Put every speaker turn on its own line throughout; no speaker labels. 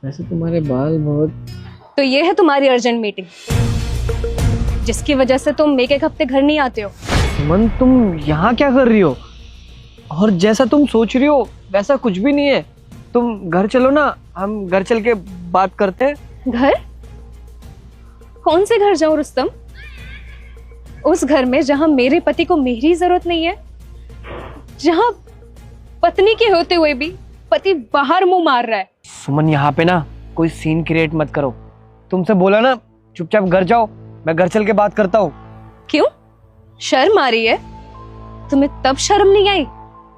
वैसे तुम्हारे बाल बहुत।
तो ये है तुम्हारी अर्जेंट मीटिंग, जिसकी वजह से तुम एक हफ्ते घर नहीं आते हो।
सुमन, तुम यहाँ क्या कर रही हो? और जैसा तुम सोच रही हो वैसा कुछ भी नहीं है। तुम घर चलो ना, हम घर चल के बात करते हैं।
घर? कौन से घर जाऊं रुस्तम? उस घर में जहां मेरे पति को मेरी जरूरत नहीं है, जहां पत्नी के होते हुए भी पति बाहर मुंह मार रहा है।
सुमन, यहाँ पे ना कोई सीन क्रिएट मत करो। तुमसे बोला ना, चुपचाप घर जाओ, मैं घर चल के बात करता हूँ।
क्यों? शर्म आ रही है? तुम्हें तब शर्म नहीं आई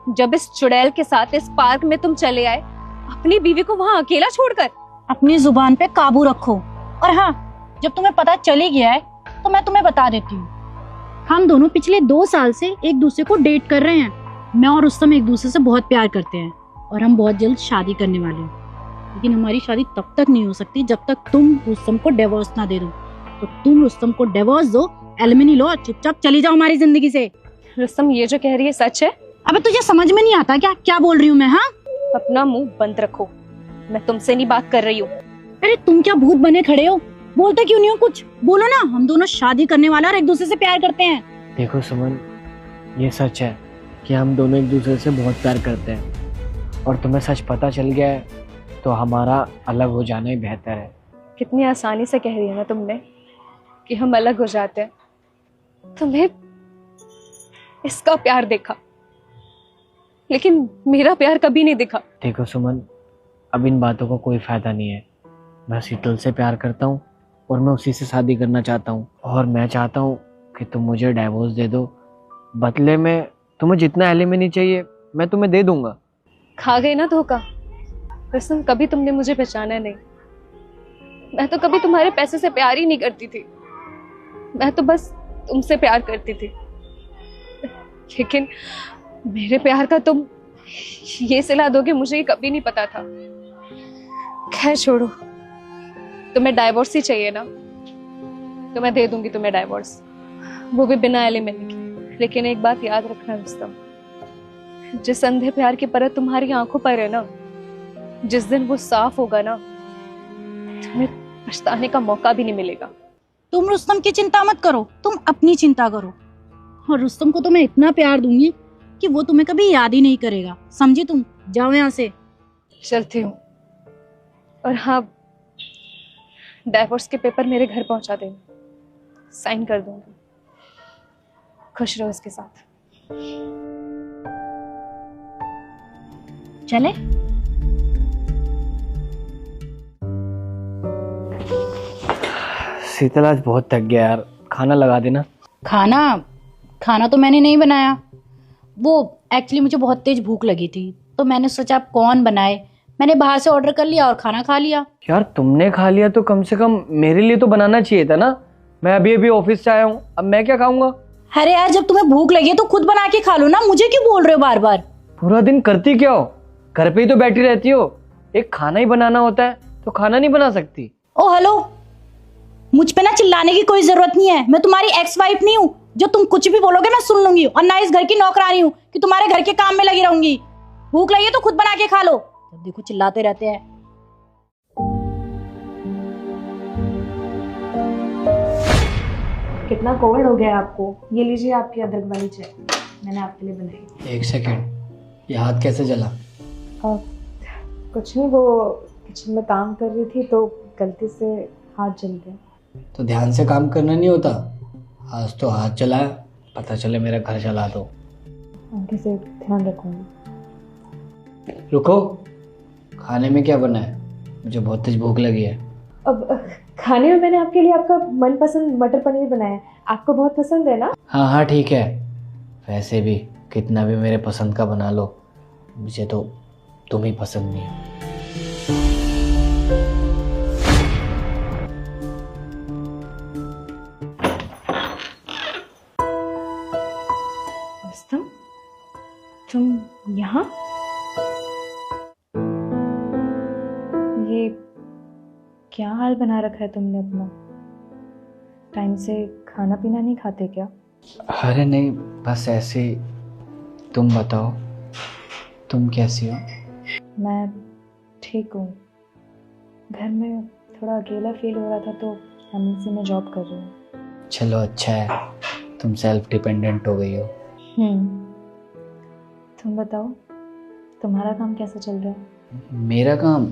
जब इस चुड़ैल के साथ इस पार्क में तुम चले आए, अपनी बीवी को वहां अकेला छोड़कर।
अपनी जुबान पे काबू रखो। और हाँ, जब तुम्हें पता चली गया है तो मैं तुम्हें बता देती हूँ, हम दोनों पिछले 2 साल से एक दूसरे को डेट कर रहे हैं। मैं और रुस्तम एक दूसरे से बहुत प्यार करते हैं और हम बहुत जल्द शादी करने वाले हैं। लेकिन हमारी शादी तब तक नहीं हो सकती जब तक तुम रुस्तम को डिवोर्स ना दे दो। तो तुम रुस्तम को डिवोर्स दो, एलिमनी लो, चुपचाप चली जाओ हमारी जिंदगी से।
रुस्तम, ये जो कह रही है सच है?
अबे तुझे समझ में नहीं आता क्या क्या बोल रही हूँ मैं? हाँ,
अपना मुंह बंद रखो, मैं तुमसे नहीं बात कर रही हूँ।
अरे तुम क्या भूत बने खड़े हो? बोलते क्यों नहीं हो कुछ? बोलो ना, हम दोनों शादी करने वाले और एक दूसरे से प्यार करते हैं।
देखो सुमन, ये सच है कि हम दोनों एक दूसरे से बहुत प्यार करते हैं, और तुम्हें सच पता चल गया है तो हमारा अलग हो जाना ही बेहतर है।
कितनी आसानी से कह रही है ना तुमने कि हम अलग हो जाते हैं। तुम्हें इसका प्यार देखा, लेकिन मेरा प्यार कभी नहीं दिखा।
देखो सुमन, अब इन बातों का कोई फायदा नहीं है। मैं शीतल से प्यार करता हूँ और मैं उसी से शादी करना चाहता हूँ, और मैं चाहता हूँ कि तुम मुझे डाइवोर्स दे दो। बदले में तुम्हें जितना एलिमनी चाहिए मैं तुम्हें दे दूंगा।
खा गए ना धोखा। रुस्तम, कभी तुमने मुझे पहचाना नहीं। मैं तो कभी तुम्हारे पैसे से प्यार ही नहीं करती थी, मैं तो बस तुमसे प्यार करती थी। लेकिन मेरे प्यार का तुम ये सिला दोगे, मुझे ये कभी नहीं पता था। खैर छोड़ो, तुम्हें डाइवोर्स ही चाहिए ना, तो मैं दे दूंगी तुम्हें डाइवोर्स, वो भी बिना एलिमनी के। लेकिन एक बात याद रखना रुस्तम, जिस अंधे प्यार की परत तुम्हारी आंखों पर है ना, जिस दिन वो साफ होगा ना, तुम्हें पछताने का मौका भी नहीं मिलेगा।
तुम रुस्तम की चिंता मत करो, तुम अपनी चिंता करो। और रुस्तम को तो मैं इतना प्यार दूंगी कि वो तुम्हें कभी याद ही नहीं करेगा। समझी तुम? जाओ यहाँ से।
चलती हूँ। और हाँ, डाइवोर्स के पेपर मेरे घर पहुंचा देना, साइन कर दूंगी। खुश रहो इसके साथ।
चले?
शीतल, आज बहुत थक गया यार, खाना लगा देना।
खाना तो मैंने नहीं बनाया। वो एक्चुअली मुझे बहुत तेज भूख लगी थी, तो मैंने सोचा आप कौन बनाए, मैंने बाहर से ऑर्डर कर लिया और खाना खा लिया।
यार तुमने खा लिया तो कम से कम मेरे लिए तो बनाना चाहिए था ना। मैं अभी अभी ऑफिस से आया हूँ, अब मैं क्या खाऊंगा?
अरे यार, जब तुम्हें भूख लगी है तो खुद बना के खा लो ना, मुझे क्यों बोल रहे हो बार बार?
पूरा दिन करती क्या हो? घर पे ही तो बैठी रहती हो। एक खाना ही बनाना होता है तो खाना नहीं बना सकती?
ओ हेलो, मुझ पे ना चिल्लाने की कोई जरूरत नहीं है। मैं तुम्हारी एक्स वाइफ नहीं हूँ जो तुम कुछ भी बोलोगे मैं सुन लूंगी, और ना इस घर की नौकरानी हूँ कि तुम्हारे घर के काम में लगी रहूंगी। भूख लगी है तो खुद बना के खा लो, जब देखो चिल्लाते रहते हैं।
कितना कोल्ड हो गया आपको? ये लीजिए आपकी अदरक वाली चाय, मैंने आपके लिए बनाई।
एक सेकेंड, ये हाथ कैसे जला?
कुछ नहीं, वो किचन में काम कर रही थी तो गलती से हाथ जल गया।
तो ध्यान से काम करना नहीं होता? आज तो हाथ जलाया, पता चले मेरा घर जला दो।
आगे से ध्यान रखूंगी।
रुको, खाने में क्या बना है? मुझे बहुत तेज भूख लगी है।
अब खाने में मैंने आपके लिए आपका मनपसंद मटर पनीर बनाया है, आपको बहुत पसंद है ना?
हाँ हाँ ठीक है, वैसे भी कितना भी मेरे पसंद का बना लो, मुझे तो तुम ही पसंद नहीं है।
तुम यहाँ? ये क्या हाल बना रखा है तुमने अपना? टाइम से खाना पीना नहीं खाते क्या?
अरे नहीं, बस ऐसे ही। तुम बताओ, तुम कैसी हो?
मैं ठीक हूँ। घर में थोड़ा अकेला फील हो रहा था तो एमएनसी में जॉब कर रही हूँ।
चलो अच्छा है, तुम सेल्फ डिपेंडेंट हो गई हो।
तुम बताओ, तुम्हारा काम कैसा चल रहा है?
मेरा काम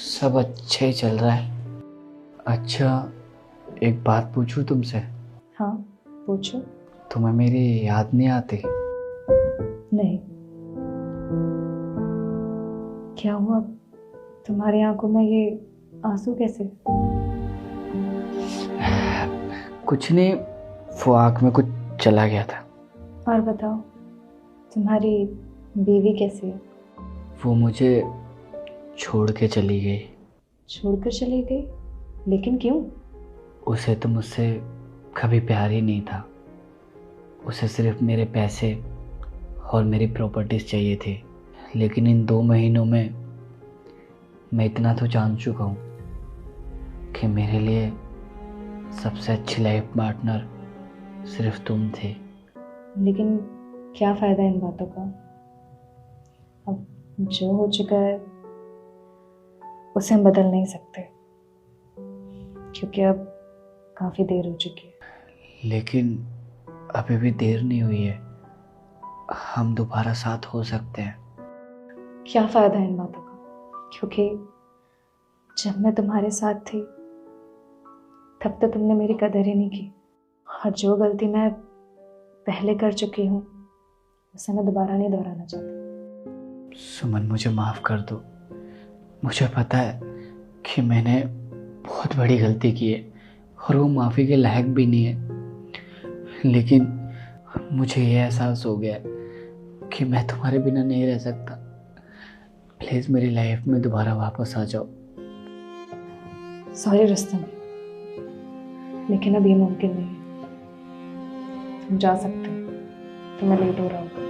सब अच्छा ही चल रहा है। अच्छा, एक बात पूछूं तुमसे?
हाँ, पूछो।
तुम्हें मेरी याद नहीं आती?
नहीं। क्या हुआ, तुम्हारी आंखों में ये आंसू कैसे?
कुछ नहीं, वो आँख में कुछ चला गया था।
और बताओ, तुम्हारी बीवी कैसी है?
वो मुझे छोड़ के चली गई।
छोड़कर चली गई? लेकिन क्यों?
उसे तो मुझसे कभी प्यार ही नहीं था। उसे सिर्फ मेरे पैसे और मेरी प्रॉपर्टीज चाहिए थी। लेकिन इन 2 महीनों में मैं इतना तो जान चुका हूँ कि मेरे लिए सबसे अच्छी लाइफ पार्टनर सिर्फ तुम थे।
लेकिन क्या फायदा इन बातों का? अब जो हो चुका है उसे हम बदल नहीं सकते, क्योंकि अब काफी देर हो चुकी है।
लेकिन अभी भी देर नहीं हुई है, हम दोबारा साथ हो सकते हैं।
क्या फायदा इन बातों का, क्योंकि जब मैं तुम्हारे साथ थी तब तो तुमने मेरी कदर ही नहीं की, और जो गलती मैं पहले कर चुकी हूँ उसे मैं दोबारा नहीं दोहराना चाहती।
सुमन, मुझे माफ़ कर दो। मुझे पता है कि मैंने बहुत बड़ी गलती की है और वो माफ़ी के लायक भी नहीं है, लेकिन मुझे ये एहसास हो गया है कि मैं तुम्हारे बिना नहीं रह सकता। प्लीज़ मेरी लाइफ में दोबारा वापस आ जाओ।
सॉरी रुस्तम, लेकिन अब ये मुमकिन नहीं है। तुम जा सकते हो, तुम्हें लेट हो रहा होगा।